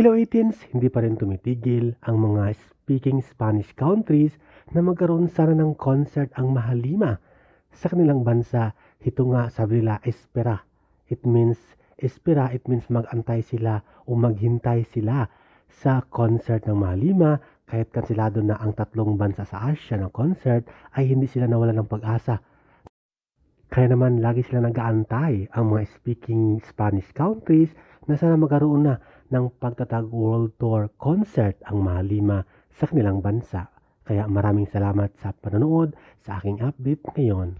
Philippines, hindi pa rin tumitigil ang mga speaking Spanish countries na magkaroon sana ng concert ang Mahalima sa kanilang bansa. Ito nga sabi nila, espera. It means mag-antay sila o maghintay sila sa concert ng Mahalima. Kahit kansilado na ang 3 bansa sa Asia ng concert, ay hindi sila nawala ng pag-asa. Kaya naman lagi sila nag-aantay ang mga speaking Spanish countries na sana magkaroon na ng pagtatag World Tour concert ang Mahalima sa kanilang bansa. Kaya maraming salamat sa panonood sa aking update ngayon.